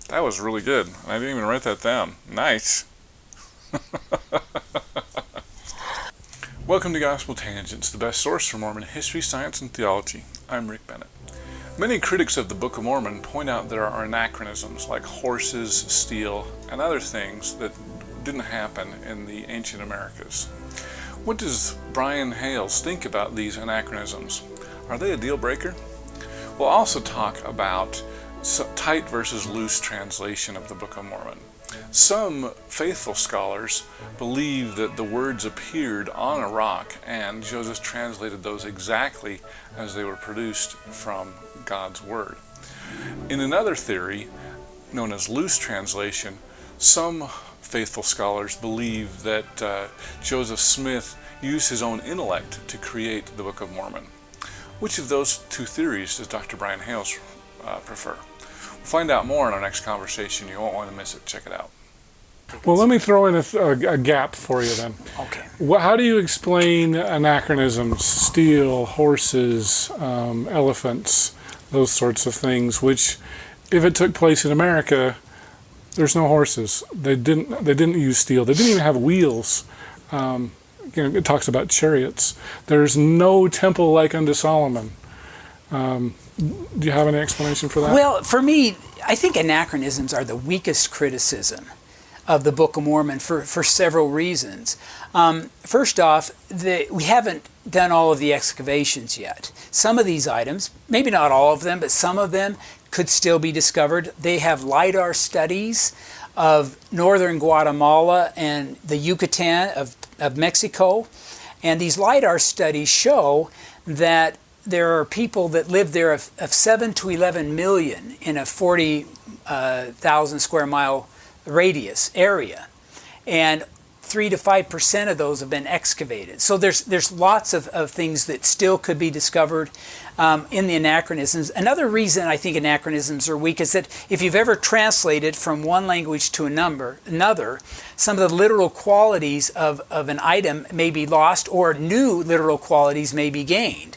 That was really good. I didn't even write that down. Nice. Welcome to Gospel Tangents, the best source for Mormon history, science, and theology. I'm Rick Bennett. Many critics of the Book of Mormon point out there are anachronisms like horses, steel, and other things that didn't happen in the ancient Americas. What does Brian Hales think about these anachronisms? Are they a deal breaker? We'll also talk about tight versus loose translation of the Book of Mormon. Some faithful scholars believe that the words appeared on a rock and Joseph translated those exactly as they were produced from God's Word. In another theory, known as loose translation, some faithful scholars believe that Joseph Smith used his own intellect to create the Book of Mormon. Which of those two theories does Dr. Brian Hales prefer? We'll find out more in our next conversation. You won't want to miss it. Check it out. Well, let me throw in a gap for you then. Okay. How do you explain anachronisms, steel, horses, elephants, those sorts of things, which, if it took place in America, there's no horses. They didn't use steel. They didn't even have wheels. It talks about chariots. There's no temple like unto Solomon. Do you have any explanation for that? Well, for me, I think anachronisms are the weakest criticism of the Book of Mormon for several reasons. First off, we haven't done all of the excavations yet. Some of these items, maybe not all of them, but some of them could still be discovered. They have LiDAR studies of northern Guatemala and the Yucatan of Mexico. And these LiDAR studies show that there are people that live there of 7 to 11 million in a 40,000 square mile radius area. And 3 to 5% of those have been excavated. So there's lots of things that still could be discovered in the anachronisms. Another reason I think anachronisms are weak is that if you've ever translated from one language to another, some of the literal qualities of an item may be lost or new literal qualities may be gained.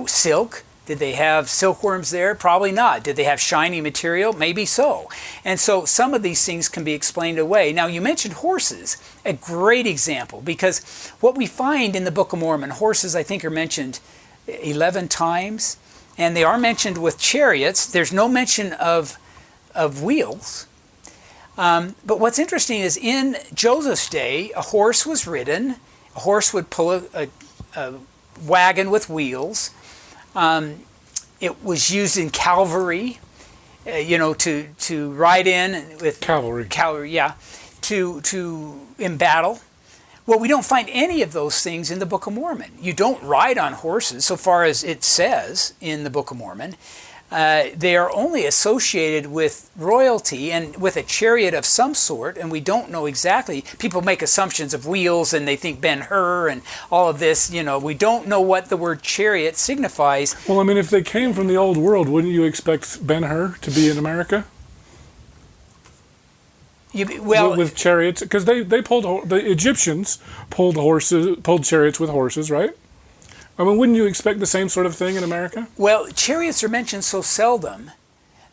Silk. Did they have silkworms there? Probably not. Did they have shiny material? Maybe so. And so some of these things can be explained away. Now, you mentioned horses, a great example, because what we find in the Book of Mormon, horses I think are mentioned 11 times, and they are mentioned with chariots. There's no mention of wheels. But what's interesting is in Joseph's day, a horse was ridden. A horse would pull a wagon with wheels. It was used in cavalry, to ride in with cavalry, yeah, in battle. Well, we don't find any of those things in the Book of Mormon. You don't ride on horses, so far as it says in the Book of Mormon. They are only associated with royalty and with a chariot of some sort, and we don't know exactly. People make assumptions of wheels, and they think Ben-Hur and all of this. We don't know what the word chariot signifies. Well, I mean, if they came from the old world, wouldn't you expect Ben-Hur to be in America? With chariots, because the Egyptians pulled chariots with horses, right? I mean, wouldn't you expect the same sort of thing in America? Well, chariots are mentioned so seldom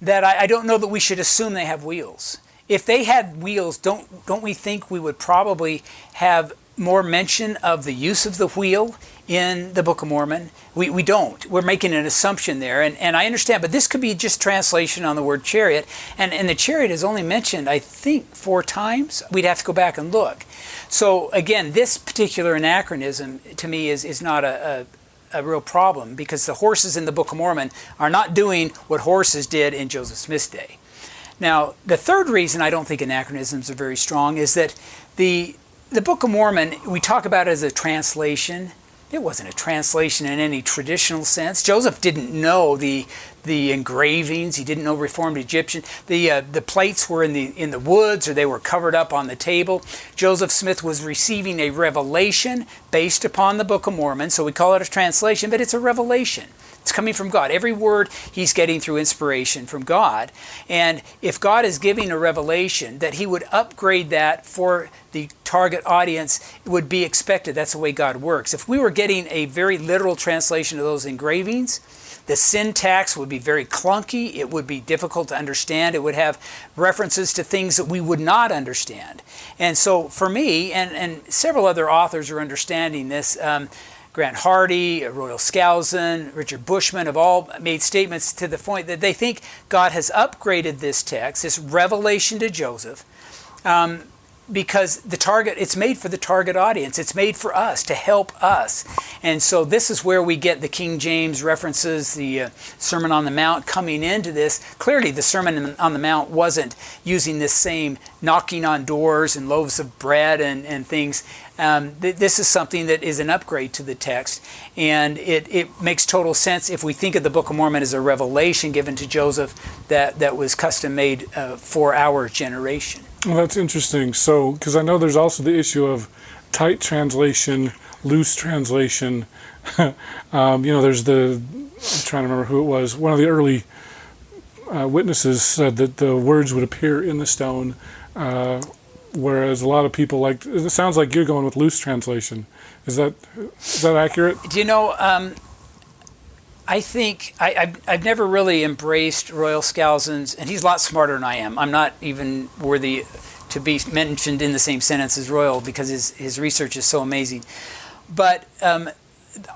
that I don't know that we should assume they have wheels. If they had wheels, don't we think we would probably have more mention of the use of the wheel in the Book of Mormon? We don't. We're making an assumption there, and I understand, but this could be just translation on the word chariot, and the chariot is only mentioned, I think, 4 times. We'd have to go back and look. So again, this particular anachronism to me is not a real problem, because the horses in the Book of Mormon are not doing what horses did in Joseph Smith's day. Now, the third reason I don't think anachronisms are very strong is that the Book of Mormon, we talk about it as a translation. It wasn't a translation in any traditional sense. Joseph didn't know the engravings. He didn't know Reformed Egyptian. The plates were in the woods, or they were covered up on the table. Joseph Smith was receiving a revelation based upon the Book of Mormon, so we call it a translation, but it's a revelation. It's coming from God. Every word he's getting through inspiration from God. And if God is giving a revelation, that he would upgrade that for the target audience, it would be expected. That's the way God works. If we were getting a very literal translation of those engravings, The syntax would be very clunky. It would be difficult to understand. It would have references to things that we would not understand. And so for me, and several other authors are understanding this, Grant Hardy, Royal Skousen, Richard Bushman have all made statements to the point that they think God has upgraded this text, this revelation to Joseph, because it's made for the target audience. It's made for us, to help us. And so this is where we get the King James references, the Sermon on the Mount coming into this. Clearly the Sermon on the Mount wasn't using this same knocking on doors and loaves of bread and things. This is something that is an upgrade to the text, and it makes total sense if we think of the Book of Mormon as a revelation given to Joseph that was custom made for our generation. Well, that's interesting. So, because I know there's also the issue of tight translation, loose translation. There's I'm trying to remember who it was. One of the early witnesses said that the words would appear in the stone, whereas a lot of people it sounds like you're going with loose translation. Is that accurate? I think I've never really embraced Royal Skousen's, and he's a lot smarter than I am. I'm not even worthy to be mentioned in the same sentence as Royal because his research is so amazing. But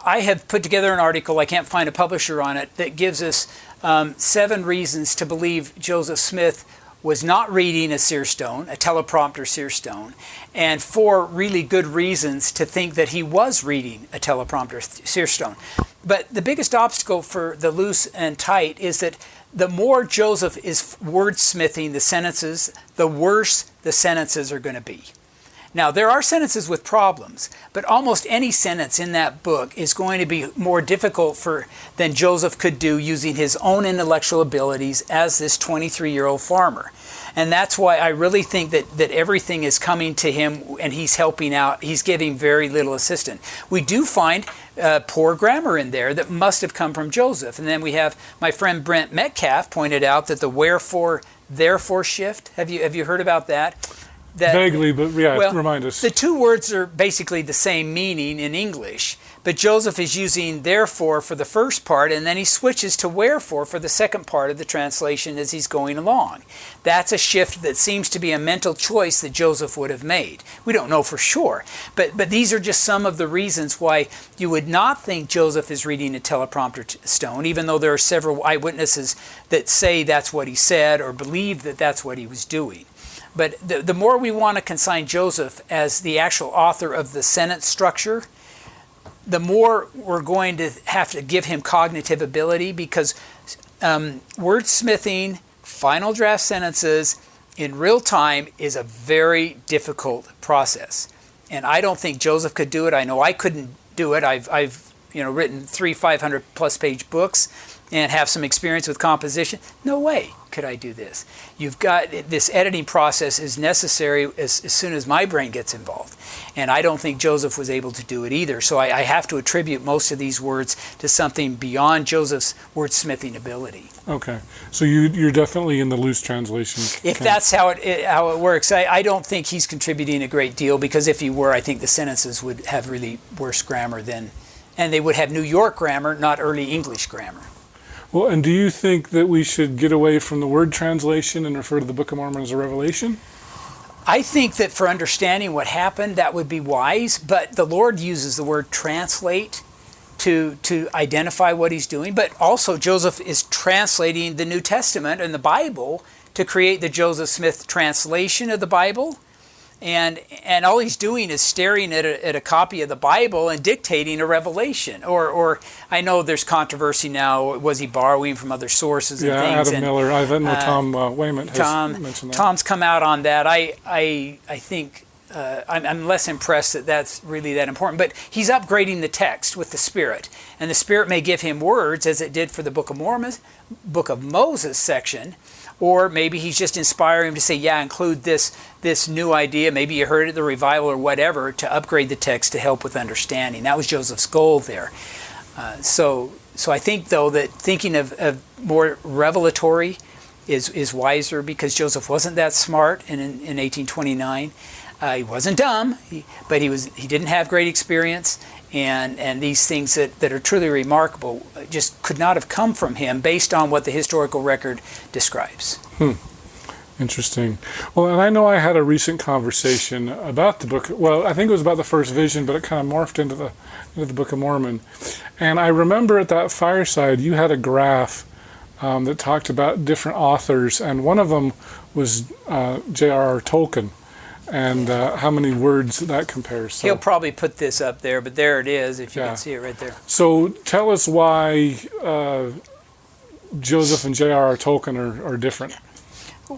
I have put together an article, I can't find a publisher on it, that gives us 7 reasons to believe Joseph Smith was not reading a seer stone, a teleprompter seer stone, and 4 really good reasons to think that he was reading a teleprompter seer stone. But the biggest obstacle for the loose and tight is that the more Joseph is wordsmithing the sentences, the worse the sentences are going to be. Now, there are sentences with problems, but almost any sentence in that book is going to be more difficult than Joseph could do using his own intellectual abilities as this 23-year-old farmer. And that's why I really think that everything is coming to him and he's helping out. He's giving very little assistance. We do find poor grammar in there that must have come from Joseph. And then we have my friend Brent Metcalf pointed out that the wherefore, therefore shift. Have you heard about that? Vaguely, but remind us. The 2 words are basically the same meaning in English, but Joseph is using therefore for the first part, and then he switches to wherefore for the second part of the translation as he's going along. That's a shift that seems to be a mental choice that Joseph would have made. We don't know for sure, but these are just some of the reasons why you would not think Joseph is reading a teleprompter stone, even though there are several eyewitnesses that say that's what he said or believe that that's what he was doing. But the more we want to consign Joseph as the actual author of the sentence structure, the more we're going to have to give him cognitive ability, because wordsmithing final draft sentences in real time is a very difficult process. And I don't think Joseph could do it. I know I couldn't do it. I've written 500 plus page books and have some experience with composition. No way could I do this. You've got this editing process is necessary as soon as my brain gets involved. And I don't think Joseph was able to do it either. So I have to attribute most of these words to something beyond Joseph's wordsmithing ability. Okay. So you're definitely in the loose translation. If that's how it works, I don't think he's contributing a great deal, because if he were, I think the sentences would have really worse grammar and they would have New York grammar, not early English grammar. Well, and do you think that we should get away from the word translation and refer to the Book of Mormon as a revelation? I think that for understanding what happened, that would be wise, but the Lord uses the word translate to identify what he's doing. But also Joseph is translating the New Testament and the Bible to create the Joseph Smith translation of the Bible. And all he's doing is staring at a copy of the Bible and dictating a revelation. Or I know there's controversy now. Was he borrowing from other sources and things? Adam Miller. I know Tom Wayment has mentioned that. Tom's come out on that. I think I'm less impressed that that's really that important. But he's upgrading the text with the Spirit. And the Spirit may give him words, as it did for the Book of Mormon, Book of Moses section. Or maybe he's just inspiring him to say, include this new idea. Maybe you heard it at the revival or whatever, to upgrade the text to help with understanding. That was Joseph's goal there. So I think, though, that thinking of more revelatory is wiser, because Joseph wasn't that smart in 1829. He wasn't dumb, but he didn't have great experience, and these things that are truly remarkable just could not have come from him based on what the historical record describes. Interesting. Well, and I know I had a recent conversation about the book. Well, I think it was about the first vision, but it kind of morphed into the Book of Mormon. And I remember at that fireside, you had a graph that talked about different authors, and one of them was J.R.R. Tolkien, and how many words that compares. So, he'll probably put this up there, but there it is, if you can see it right there. So tell us why Joseph and J.R.R. Tolkien are different.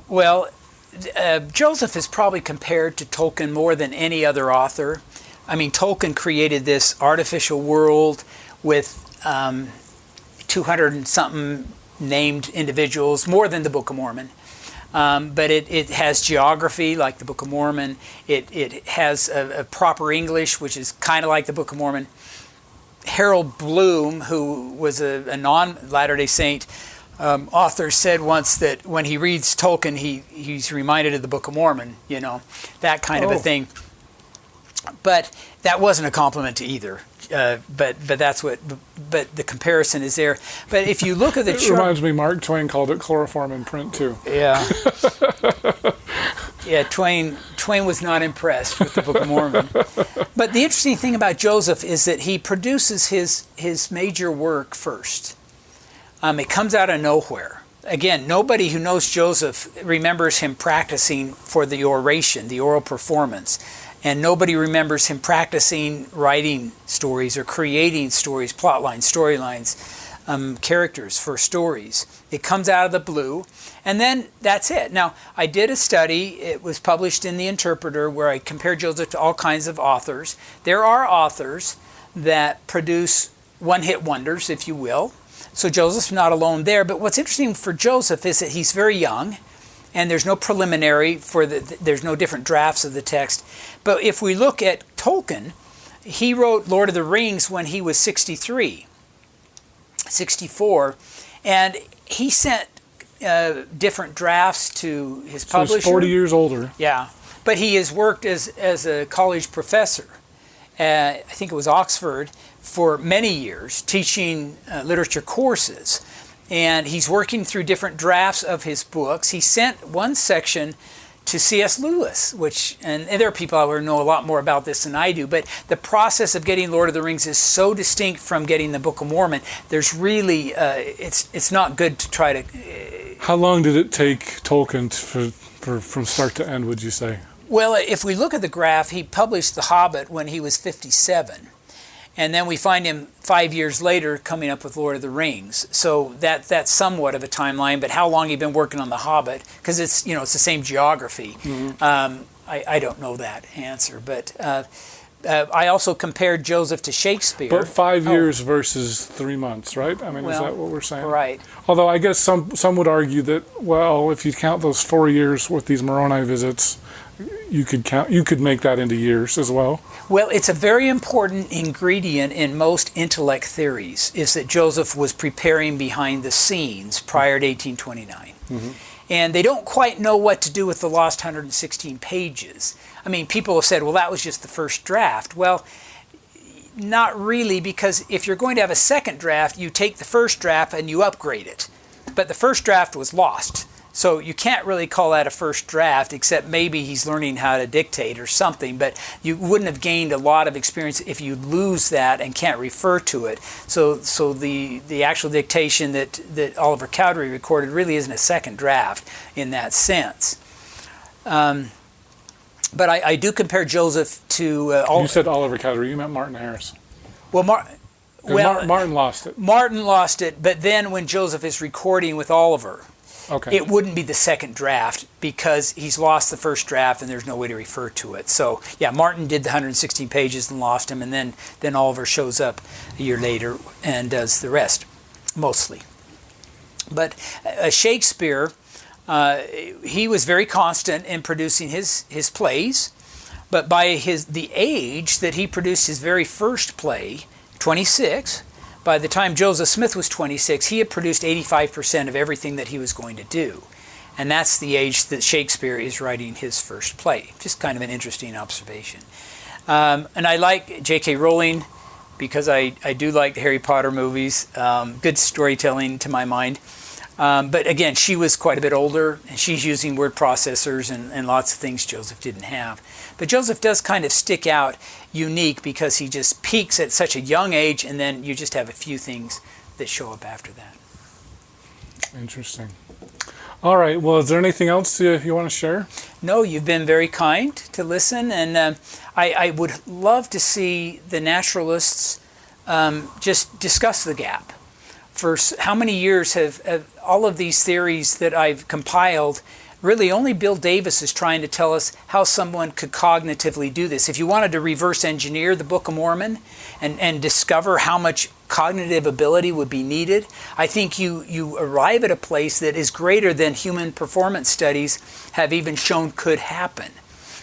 Well, Joseph is probably compared to Tolkien more than any other author. I mean, Tolkien created this artificial world with 200 and something named individuals, more than the Book of Mormon. But it has geography like the Book of Mormon. It has a proper English, which is kind of like the Book of Mormon. Harold Bloom, who was a non-Latter-day Saint author, said once that when he reads Tolkien, he's reminded of the Book of Mormon, that kind of a thing. But that wasn't a compliment to either. But that's what. But the comparison is there. But if you look at the it reminds me, Mark Twain called it chloroform in print too. Yeah. Yeah, Twain was not impressed with the Book of Mormon. But the interesting thing about Joseph is that he produces his major work first. It comes out of nowhere. Again, nobody who knows Joseph remembers him practicing for the oration, the oral performance. And nobody remembers him practicing writing stories or creating stories, plot lines, storylines, characters for stories. It comes out of the blue, and then that's it. Now, I did a study. It was published in The Interpreter where I compared Joseph to all kinds of authors. There are authors that produce one-hit wonders, if you will. So Joseph's not alone there. But what's interesting for Joseph is that he's very young, and there's no preliminary there's no different drafts of the text. But if we look at Tolkien, he wrote Lord of the Rings when he was 63, 64, and he sent different drafts to his publisher. He's 40 years older. Yeah, but he has worked as a college professor. I think it was Oxford for many years, teaching literature courses. And he's working through different drafts of his books. He sent one section to C.S. Lewis, and there are people out there who know a lot more about this than I do, but the process of getting Lord of the Rings is so distinct from getting the Book of Mormon. There's really, it's not good to try to... How long did it take Tolkien from start to end, would you say? Well, if we look at the graph, he published The Hobbit when he was 57. And then we find him 5 years later coming up with Lord of the Rings. So that's somewhat of a timeline. But how long he'd been working on The Hobbit, because it's the same geography. Mm-hmm. I don't know that answer. But I also compared Joseph to Shakespeare. But 5 years versus 3 months, right? I mean, is that what we're saying? Right. Although I guess some would argue that, well, if you count those 4 years with these Moroni visits, you could make that into years as well. Well, it's a very important ingredient in most intellect theories, is that Joseph was preparing behind the scenes prior to 1829. Mm-hmm. And they don't quite know what to do with the lost 116 pages. I mean, people have said, well, that was just the first draft. Well, not really, because if you're going to have a second draft, you take the first draft and you upgrade it. But the first draft was lost. So you can't really call that a first draft, except maybe he's learning how to dictate or something, but you wouldn't have gained a lot of experience if you lose that and can't refer to it. So the actual dictation that Oliver Cowdery recorded really isn't a second draft in that sense. But I do compare Joseph to... You said Oliver Cowdery, you meant Martin Harris. Well, Martin lost it. Martin lost it, but then when Joseph is recording with Oliver... Okay. It wouldn't be the second draft because he's lost the first draft and there's no way to refer to it. So, yeah, Martin did the 116 pages and lost him, and then Oliver shows up a year later and does the rest, mostly. But Shakespeare, he was very constant in producing his plays, but by the age that he produced his very first play, 26... By the time Joseph Smith was 26, he had produced 85% of everything that he was going to do. And that's the age that Shakespeare is writing his first play. Just kind of an interesting observation. And I like J.K. Rowling. because I do like the Harry Potter movies. Good storytelling to my mind. But again, she was quite a bit older, and she's using word processors and lots of things Joseph didn't have. But Joseph does kind of stick out unique because he just peaks at such a young age, and then you just have a few things that show up after that. Interesting. All right. Well, is there anything else you want to share? No, you've been very kind to listen, and I would love to see the naturalists just discuss the gap. For how many years have all of these theories that I've compiled, really only Bill Davis is trying to tell us how someone could cognitively do this. If you wanted to reverse engineer the Book of Mormon and discover how much cognitive ability would be needed, I think you arrive at a place that is greater than human performance studies have even shown could happen.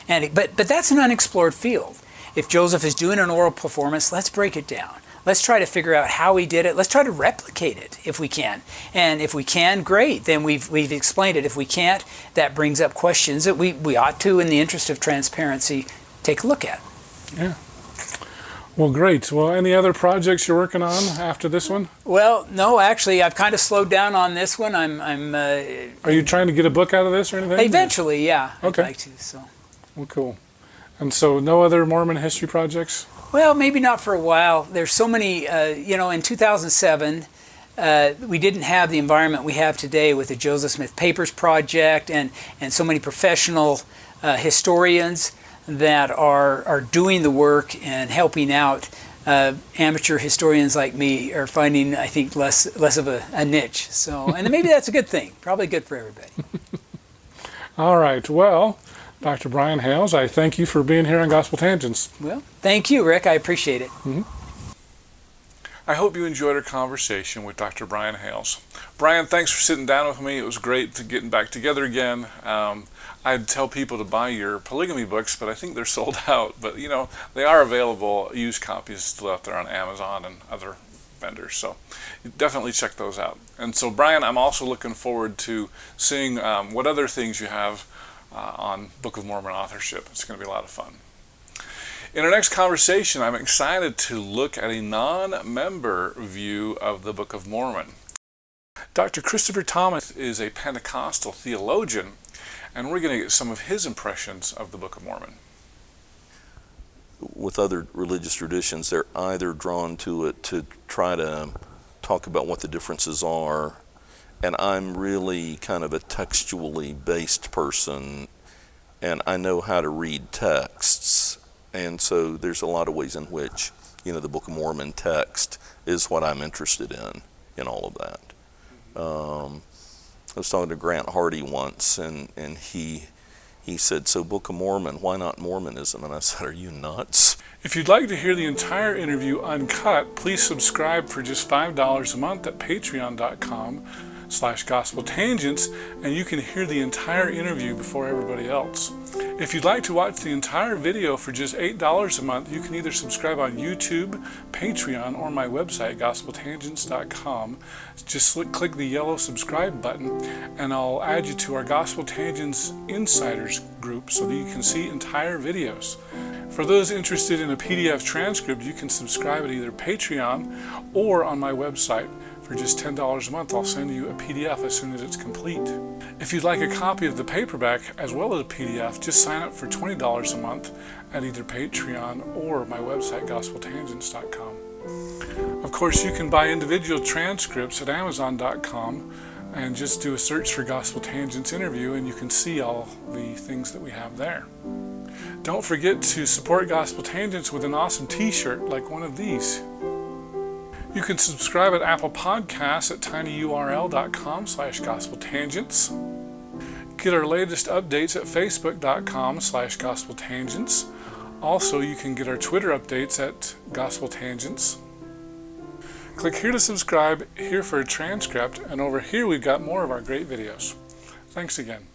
But that's an unexplored field. If Joseph is doing an oral performance, let's break it down. Let's try to figure out how he did it. Let's try to replicate it if we can. And if we can, great. Then we've explained it. If we can't, that brings up questions that we ought to, in the interest of transparency, take a look at. Yeah. Well, great. Well, any other projects you're working on after this one? Well, no, actually, I've kind of slowed down on this one. Are you trying to get a book out of this or anything? Eventually, yeah. Okay. I'd like to. So. Well, cool. And so, no other Mormon history projects? Well, maybe not for a while. There's so many, in 2007, we didn't have the environment we have today with the Joseph Smith Papers Project and so many professional historians that are doing the work and helping out. Amateur historians like me are finding, I think, less of a niche. So, and maybe that's a good thing. Probably good for everybody. All right. Well, Dr. Brian Hales, I thank you for being here on Gospel Tangents. Well, thank you, Rick. I appreciate it. Mm-hmm. I hope you enjoyed our conversation with Dr. Brian Hales. Brian, thanks for sitting down with me. It was great to getting back together again. I'd tell people to buy your polygamy books, but I think they're sold out. But, they are available, used copies still out there on Amazon and other vendors. So definitely check those out. And so, Brian, I'm also looking forward to seeing what other things you have on Book of Mormon authorship. It's going to be a lot of fun. In our next conversation, I'm excited to look at a non-member view of the Book of Mormon. Dr. Christopher Thomas is a Pentecostal theologian, and we're going to get some of his impressions of the Book of Mormon. With other religious traditions, they're either drawn to it to try to talk about what the differences are, and I'm really kind of a textually based person, and I know how to read texts, and so there's a lot of ways in which, the Book of Mormon text is what I'm interested in all of that. I was talking to Grant Hardy once, and he said, "So Book of Mormon, why not Mormonism?" And I said, "Are you nuts?" If you'd like to hear the entire interview uncut, please subscribe for just $5 a month at patreon.com/GospelTangents, and you can hear the entire interview before everybody else. If you'd like to watch the entire video for just $8 a month, you can either subscribe on YouTube, Patreon, or my website, GospelTangents.com. Just click the yellow subscribe button, and I'll add you to our Gospel Tangents Insiders group so that you can see entire videos. For those interested in a PDF transcript, you can subscribe at either Patreon or on my website. For just $10 a month, I'll send you a PDF as soon as it's complete. If you'd like a copy of the paperback as well as a PDF, just sign up for $20 a month at either Patreon or my website, GospelTangents.com. Of course, you can buy individual transcripts at Amazon.com and just do a search for Gospel Tangents interview, and you can see all the things that we have there. Don't forget to support Gospel Tangents with an awesome t-shirt like one of these. You can subscribe at Apple Podcasts at tinyurl.com/GospelTangents. Get our latest updates at Facebook.com/GospelTangents. Also, you can get our Twitter updates at Gospel Tangents. Click here to subscribe, here for a transcript, and over here we've got more of our great videos. Thanks again.